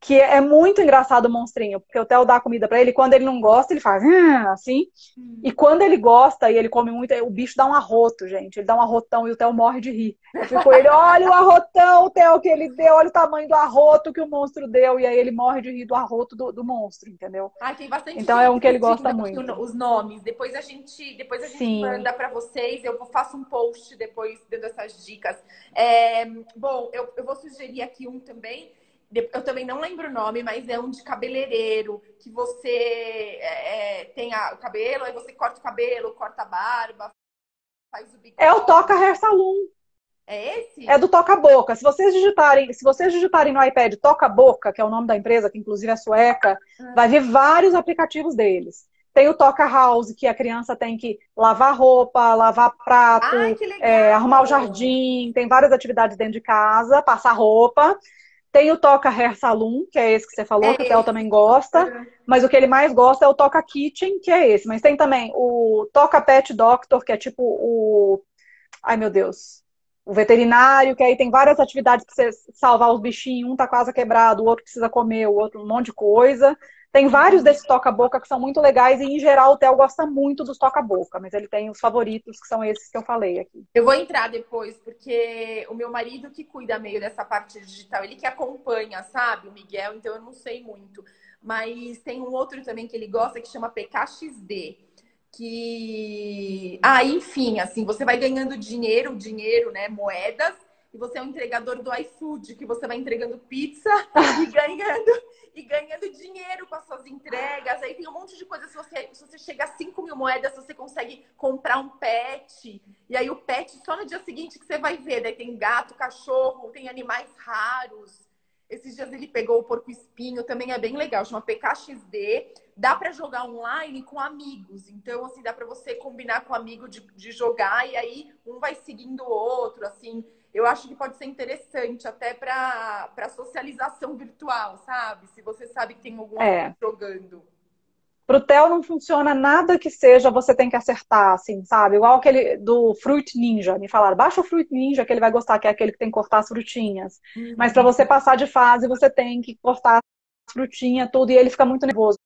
que é muito engraçado o monstrinho, porque o Theo dá comida pra ele, e quando ele não gosta, ele faz assim, e quando ele gosta e ele come muito, o bicho dá um arroto, gente, ele dá um arrotão e o Theo morre de rir. Eu fico com ele, olha o arrotão, Theo, que ele deu, olha o tamanho do arroto que o monstro deu, e aí ele morre de rir do arroto do monstro, entendeu? ai, tem bastante Então é gente um que ele pedindo gosta aqui muito. os nomes. Depois a gente Sim. manda para vocês. Eu faço um post depois dando essas dicas. Bom, eu vou sugerir aqui um também. Eu também não lembro o nome, mas é um de cabeleireiro, que você tem o cabelo, aí você corta o cabelo, corta a barba, faz o É o Toca bigode. Hair Saloon. É esse? É do Toca Boca. Se vocês digitarem no iPad Toca Boca, que é o nome da empresa, que inclusive é sueca, vai ver vários aplicativos deles. Tem o Toca House, que a criança tem que lavar roupa, lavar Ai, prato, que legal! arrumar o jardim, tem várias atividades dentro de casa, passar roupa. Tem o Toca Hair Saloon, que é esse que você falou, É que o Theo esse. também gosta, Uhum. mas o que ele mais gosta é o Toca Kitchen, que é esse. Mas tem também o Toca Pet Doctor, que é tipo o. Ai, meu Deus. O veterinário, que aí tem várias atividades para você salvar os bichinhos. Um tá quase quebrado, o outro precisa comer, o outro um monte de coisa. Tem vários desses toca-boca que são muito legais e, em geral, o Theo gosta muito dos toca-boca, mas ele tem os favoritos, que são esses que eu falei aqui. Eu vou entrar depois, porque o meu marido que cuida meio dessa parte digital, ele que acompanha, sabe, o Miguel, então eu não sei muito. Mas tem um outro também que ele gosta que chama PKXD, que, enfim, assim, você vai ganhando dinheiro, né, moedas, e você é um entregador do iFood, que você vai entregando pizza e ganhando dinheiro com as suas entregas. Aí tem um monte de coisa. Se você chega a 5 mil moedas, você consegue comprar um pet. E aí o pet, só no dia seguinte que você vai ver. Daí tem gato, cachorro, tem animais raros. Esses dias ele pegou o porco-espinho, também é bem legal. Chama PKXD. Dá para jogar online com amigos. Então, assim, dá para você combinar com um amigo de jogar. E aí um vai seguindo o outro, assim. Eu acho que pode ser interessante até para socialização virtual, sabe? Se você sabe que tem algum amigo É. jogando. Pro Theo não funciona nada que seja você tem que acertar, assim, sabe? Igual aquele do Fruit Ninja. Me falaram, baixa o Fruit Ninja que ele vai gostar, que é aquele que tem que cortar as frutinhas. Mas para você passar de fase, você tem que cortar as frutinhas, tudo, e ele fica muito nervoso.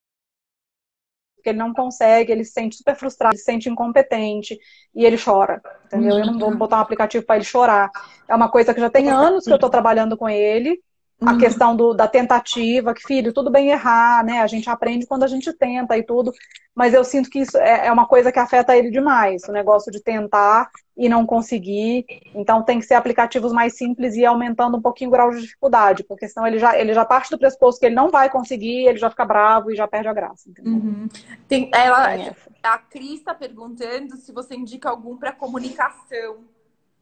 Porque ele não consegue, ele se sente super frustrado, ele se sente incompetente e ele chora, entendeu? Eu não vou botar um aplicativo para ele chorar. É uma coisa que já tem anos que eu estou trabalhando com ele. A questão da tentativa, que, filho, tudo bem errar, né? A gente aprende quando a gente tenta e tudo, mas eu sinto que isso é uma coisa que afeta ele demais, o negócio de tentar e não conseguir. Então tem que ser aplicativos mais simples e ir aumentando um pouquinho o grau de dificuldade, porque senão ele já parte do pressuposto que ele não vai conseguir, ele já fica bravo e já perde a graça, entendeu? Tem essa. A Cris está perguntando se você indica algum para comunicação.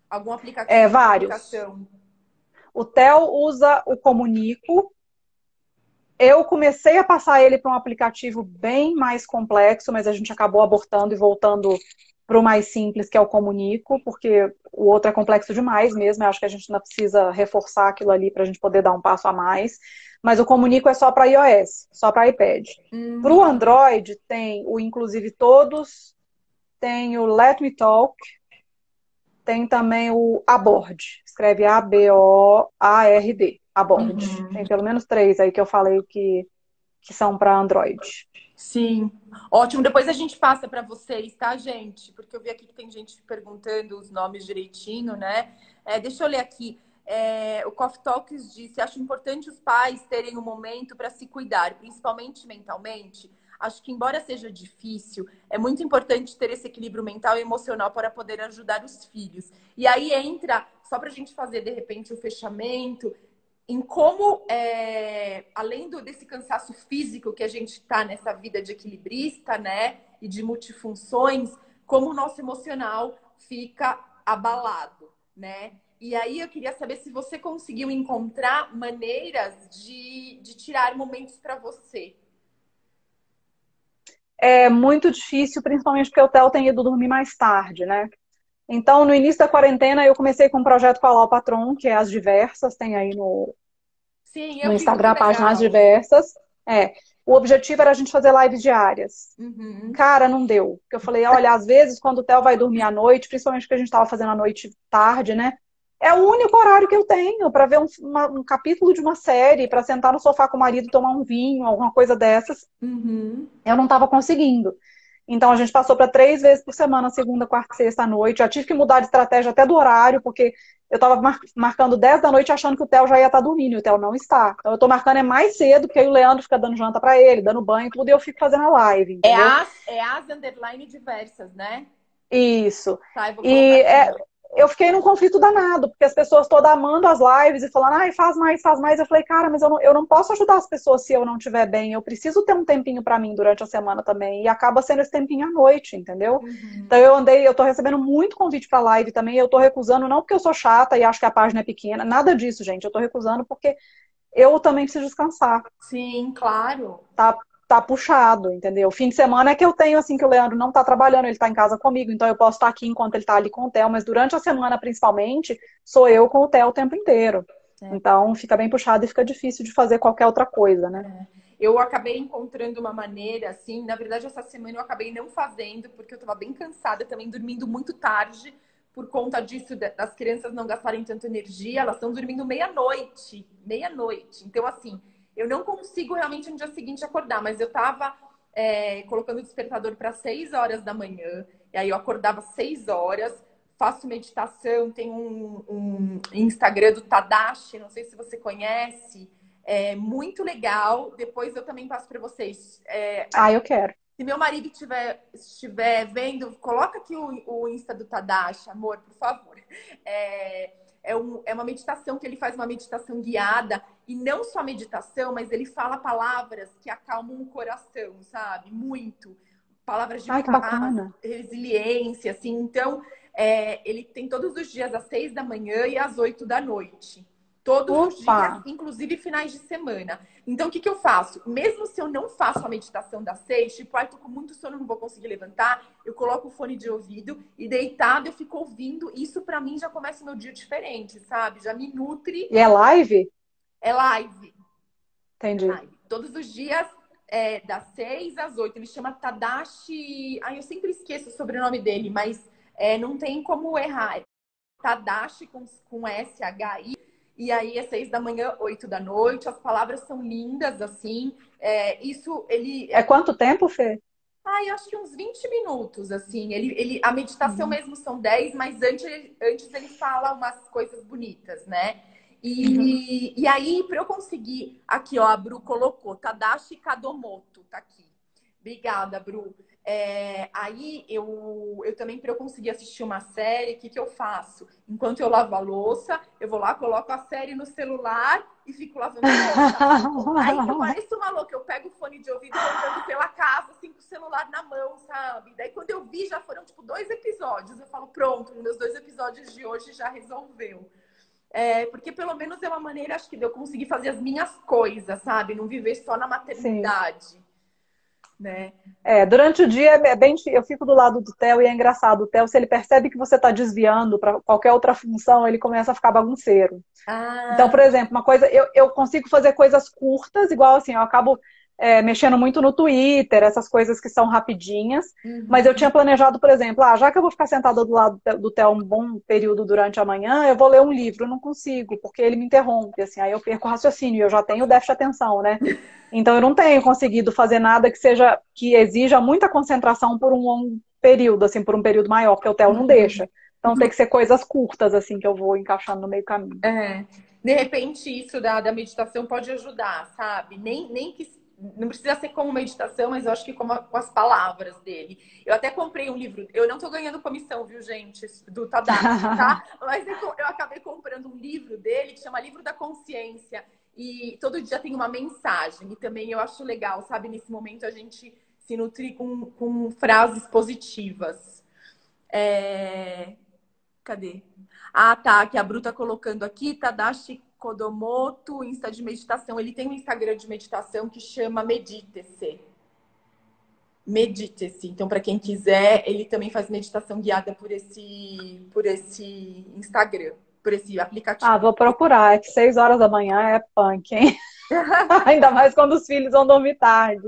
Algum aplicativo de Vários. comunicação. O Theo usa o Comunico. Eu comecei a passar ele para um aplicativo bem mais complexo, mas a gente acabou abortando e voltando para o mais simples, que é o Comunico, porque o outro é complexo demais mesmo. Eu acho que a gente ainda precisa reforçar aquilo ali para a gente poder dar um passo a mais. Mas o Comunico é só para iOS, só para iPad. Para o Android, tem o Inclusive Todos, tem o Let Me Talk, tem também o Abord. Escreve A-B-O-A-R-D. Abord. Tem pelo menos 3 aí que eu falei que são para Android. Sim. Ótimo. Depois a gente passa para vocês, tá, gente? Porque eu vi aqui que tem gente perguntando os nomes direitinho, né? Deixa eu ler aqui. O Coffee Talks disse: acho importante os pais terem um momento para se cuidar, principalmente mentalmente. Acho que, embora seja difícil, é muito importante ter esse equilíbrio mental e emocional para poder ajudar os filhos. E aí entra, só para a gente fazer, de repente, o fechamento, em como, além desse cansaço físico que a gente está nessa vida de equilibrista, né, e de multifunções, como o nosso emocional fica abalado, né? E aí eu queria saber se você conseguiu encontrar maneiras de tirar momentos para você. É muito difícil, principalmente porque o Theo tem ido dormir mais tarde, né? Então, no início da quarentena, eu comecei com um projeto com a Lau Patron, que é As Diversas, tem aí Sim, no eu vi muito Instagram a página As legal. Diversas. O objetivo era a gente fazer lives diárias. Uhum. Cara, não deu. Porque eu falei, olha, às vezes quando o Theo vai dormir à noite, principalmente porque a gente estava fazendo à noite tarde, né? É o único horário que eu tenho para ver um capítulo de uma série, para sentar no sofá com o marido, tomar um vinho, alguma coisa dessas. Uhum. Eu não estava conseguindo. Então a gente passou para 3 vezes por semana, segunda, quarta e sexta à noite. Já tive que mudar de estratégia até do horário, porque eu estava marcando 10 da noite achando que o Theo já ia estar dormindo, e o Theo não está. Então eu estou marcando mais cedo, porque aí o Leandro fica dando janta para ele, dando banho e tudo, e eu fico fazendo a live, É entendeu? as underline diversas, né? Isso. Tá, eu vou colocar E aqui. eu fiquei num conflito danado, porque as pessoas todas amando as lives e falando, ai, faz mais, faz mais. Eu falei, cara, mas eu não posso ajudar as pessoas se eu não estiver bem. Eu preciso ter um tempinho pra mim durante a semana também. E acaba sendo esse tempinho à noite, entendeu? Então Uhum. eu tô recebendo muito convite pra live também. Eu tô recusando, não porque eu sou chata e acho que a página é pequena, nada disso, gente. Eu tô recusando porque eu também preciso descansar. Sim, claro. Tá puxado, entendeu? Fim de semana é que eu tenho, assim, que o Leandro não tá trabalhando, ele tá em casa comigo, então eu posso estar aqui enquanto ele tá ali com o Theo, mas durante a semana, principalmente, sou eu com o Theo o tempo inteiro. É. Então fica bem puxado e fica difícil de fazer qualquer outra coisa, né? Eu acabei encontrando uma maneira, assim, na verdade, essa semana eu acabei não fazendo, porque eu estava bem cansada, também dormindo muito tarde, por conta disso, das crianças não gastarem tanta energia, elas estão dormindo meia-noite, meia-noite. Então, assim, eu não consigo realmente no dia seguinte acordar, mas eu estava colocando o despertador para 6 horas da manhã, e aí eu acordava 6 horas, faço meditação, tem um Instagram do Tadashi, não sei se você conhece, é muito legal. Depois eu também passo para vocês. Eu quero. Se meu marido estiver vendo, coloca aqui o Insta do Tadashi, amor, por favor. É uma meditação que ele faz, uma meditação guiada. E não só meditação, mas ele fala palavras que acalmam o coração, sabe? Muito. Palavras de Ai, que paz, bacana. resiliência, assim. Então, ele tem todos os dias às 6 da manhã e às 8 da noite. Todos os Opa! dias, inclusive finais de semana. Então, o que eu faço? Mesmo se eu não faço a meditação das 6, tipo, tô com muito sono, não vou conseguir levantar, eu coloco o fone de ouvido e deitado eu fico ouvindo. Isso, pra mim, já começa o meu dia diferente, sabe? Já me nutre. E é live? É live. Entendi. Live. Todos os dias, das 6 às 8. Ele chama Tadashi. Ai, eu sempre esqueço o sobrenome dele, mas não tem como errar. Tadashi com S-H-I. E aí é 6 da manhã, 8 da noite. As palavras são lindas, assim. Isso, ele... É quanto tempo, Fê? Ai, acho que uns 20 minutos, assim. A meditação mesmo são 10, mas antes ele fala umas coisas bonitas, né? E aí, para eu conseguir... Aqui, ó, a Bru colocou. Tadashi Kadomoto, tá aqui. Obrigada, Bru. Aí eu também, para eu conseguir assistir uma série, o que eu faço? Enquanto eu lavo a louça, eu vou lá, coloco a série no celular e fico lavando a louça. Aí eu pareço uma louca, eu pego o fone de ouvido e vou andando pela casa, assim, com o celular na mão, sabe? Daí quando eu vi, já foram, tipo, 2 episódios. Eu falo, pronto, meus 2 episódios de hoje já resolveu. Porque pelo menos é uma maneira, acho que, de eu conseguir fazer as minhas coisas, sabe? Não viver só na Sim. maternidade, né? Durante o dia é bem. Eu fico do lado do Theo e é engraçado. O Theo, se ele percebe que você está desviando para qualquer outra função, ele começa a ficar bagunceiro. Então, Ah, por exemplo, uma coisa, eu consigo fazer coisas curtas, igual assim, eu acabo mexendo muito no Twitter, essas coisas que são rapidinhas. Mas eu Uhum. tinha planejado, por exemplo, já que eu vou ficar sentada do lado do Theo um bom período durante a manhã, eu vou ler um livro. Eu não consigo, porque ele me interrompe, assim, aí eu perco o raciocínio, eu já tenho déficit de atenção, né? Então eu não tenho conseguido fazer nada que exija muita concentração por um longo período, assim, por um período maior, porque o Theo não deixa. Então tem que ser coisas curtas, assim, que eu vou encaixando no meio caminho. É, de repente, isso da meditação pode ajudar, sabe? Nem que não precisa ser como meditação, mas eu acho que com as palavras dele. Eu até comprei um livro, eu não tô ganhando comissão, viu, gente, do Tadashi, tá? Mas eu acabei comprando um livro dele que chama Livro da Consciência. E todo dia tem uma mensagem. E também eu acho legal, sabe? Nesse momento a gente se nutrir com frases positivas. É... Cadê? Ah, tá. Que a Bru tá colocando aqui, Tadashi Kodomoto, Insta de meditação. Ele tem um Instagram de meditação que chama Medite-se. Medite-se. Então, para quem quiser, ele também faz meditação guiada por esse Instagram, por esse aplicativo. Ah, vou procurar. É que 6 horas da manhã é punk, hein? Ainda mais quando os filhos vão dormir tarde.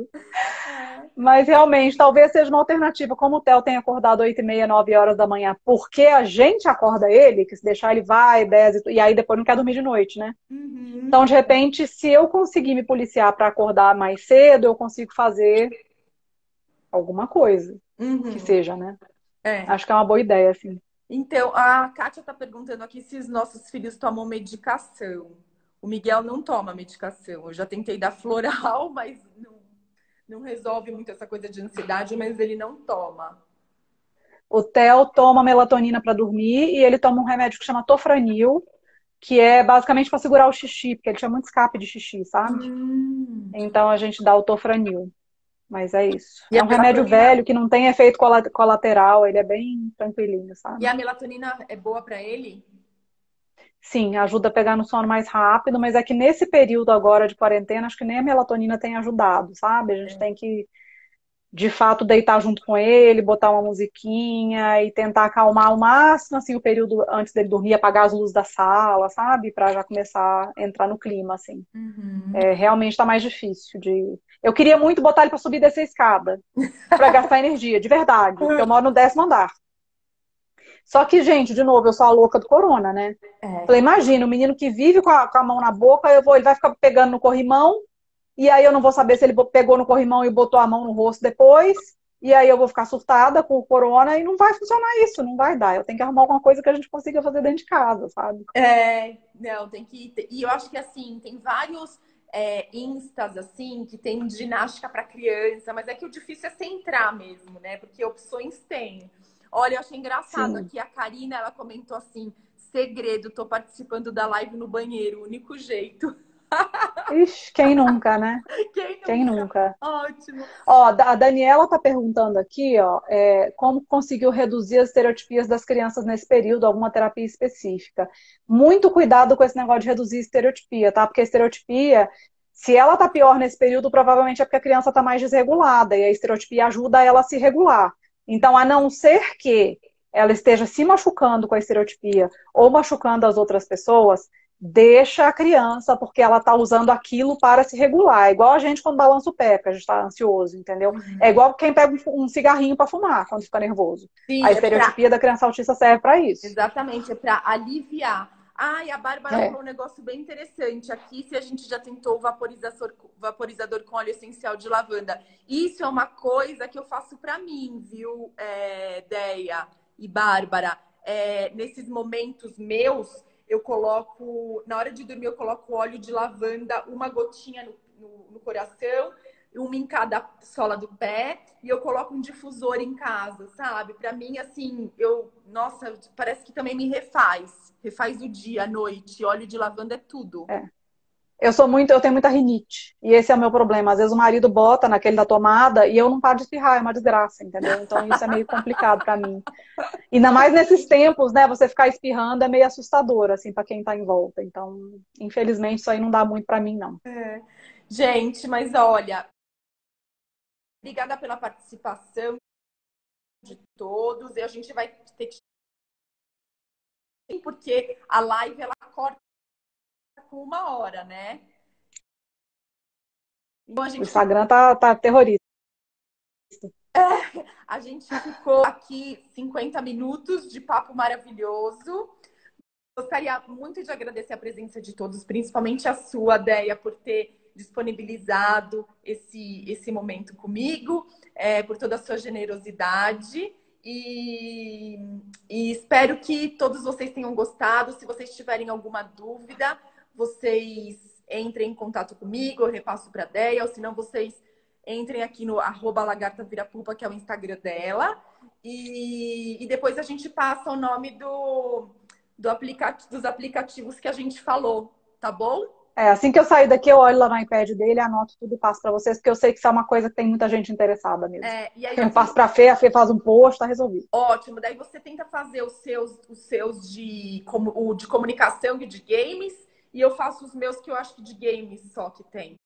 Mas realmente, talvez seja uma alternativa. Como o Theo tem acordado 8h30, 9 horas da manhã, porque a gente acorda ele, que se deixar ele vai, 10, e aí depois não quer dormir de noite, né? Uhum, Então, de repente, se eu conseguir me policiar para acordar mais cedo, eu consigo fazer alguma coisa que uhum. seja, né? É. Acho que é uma boa ideia, assim. Então, a Kátia está perguntando aqui se os nossos filhos tomam medicação. O Miguel não toma medicação. Eu já tentei dar floral, mas não resolve muito essa coisa de ansiedade, mas ele não toma. O Theo toma melatonina para dormir e ele toma um remédio que chama Tofranil, que é basicamente para segurar o xixi, porque ele tinha muito escape de xixi, sabe? Hum. Então a gente dá o Tofranil. Mas é isso. E É a um remédio melatonina, velho que não tem efeito colateral, ele é bem tranquilinho, e sabe? a melatonina é boa para ele? Sim, ajuda a pegar no sono mais rápido, mas é que nesse período agora de quarentena, acho que nem a melatonina tem ajudado, sabe? A gente tem que, de fato, deitar junto com ele, botar uma musiquinha e tentar acalmar ao máximo, assim, o período antes dele dormir, apagar as luzes da sala, sabe? Pra já começar a entrar no clima, assim. Uhum. Realmente tá mais difícil de... Eu queria muito botar ele pra subir e descer a escada, pra gastar energia, de verdade, porque eu moro no 10º andar. Só que, gente, de novo, eu sou a louca do corona, né? É. Falei, imagina, o menino que vive com a mão na boca, ele vai ficar pegando no corrimão, e aí eu não vou saber se ele pegou no corrimão e botou a mão no rosto depois, e aí eu vou ficar surtada com o corona, e não vai funcionar isso, não vai dar. Eu tenho que arrumar alguma coisa que a gente consiga fazer dentro de casa, sabe? Não, tem que. E eu acho que assim, tem vários instas assim que tem ginástica para criança, mas é que o difícil é centrar mesmo, né? Porque opções tem. Olha, eu achei engraçado Sim. aqui a Karina, ela comentou assim: segredo, tô participando da live no banheiro, único jeito. Ixi, quem nunca, né? Quem Quem nunca? nunca? Ótimo. Ó, a Daniela tá perguntando aqui, ó, como conseguiu reduzir as estereotipias das crianças nesse período, alguma terapia específica. Muito cuidado com esse negócio de reduzir estereotipia, tá? Porque a estereotipia, se ela tá pior nesse período, provavelmente é porque a criança tá mais desregulada, e a estereotipia ajuda ela a se regular. Então, a não ser que ela esteja se machucando com a estereotipia ou machucando as outras pessoas, deixa a criança, porque ela está usando aquilo para se regular. É igual a gente quando balança o pé, porque a gente está ansioso, entendeu? É igual quem pega um cigarrinho para fumar quando fica nervoso. A Sim, estereotipia da criança autista serve para isso. exatamente, é para aliviar. Ah, e a Bárbara É. falou um negócio bem interessante aqui, se a gente já tentou vaporizador com óleo essencial de lavanda. Isso é uma coisa que eu faço para mim, viu, Deia e Bárbara? Nesses momentos meus, eu coloco, na hora de dormir, eu coloco óleo de lavanda, uma gotinha no coração, uma em cada sola do pé, e eu coloco um difusor em casa, sabe? Para mim, assim, nossa, parece que também me refaz o dia, a noite. Óleo de lavanda é tudo. É. Eu tenho muita rinite. E esse é o meu problema. Às vezes o marido bota naquele da tomada e eu não paro de espirrar, é uma desgraça, entendeu? Então isso é meio complicado para mim. Ainda mais nesses tempos, né? Você ficar espirrando é meio assustador, assim, para quem tá em volta. Então, infelizmente, isso aí não dá muito para mim, não. Gente, mas olha, obrigada pela participação de todos. E a gente vai ter que, porque a live ela corta com 1 hora, né? Bom, O Instagram tá terrorista. a gente ficou aqui 50 minutos de papo maravilhoso. Gostaria muito de agradecer a presença de todos, principalmente a sua, Déia, por ter disponibilizado esse momento comigo, por toda a sua generosidade. E, e espero que todos vocês tenham gostado. Se vocês tiverem alguma dúvida, vocês entrem em contato comigo, eu repasso para a Déia, ou se não, vocês entrem aqui no @lagartavirapulpa, que é o Instagram dela. E depois a gente passa o nome dos aplicativos que a gente falou, tá bom? Assim que eu sair daqui, eu olho lá no iPad dele, anoto tudo e passo para vocês, porque eu sei que isso é uma coisa que tem muita gente interessada mesmo. E aí, Eu passo para a Fê faz um post, tá resolvido. Ótimo, daí você tenta fazer os seus de comunicação e de games, e eu faço os meus que eu acho que de games só que tem.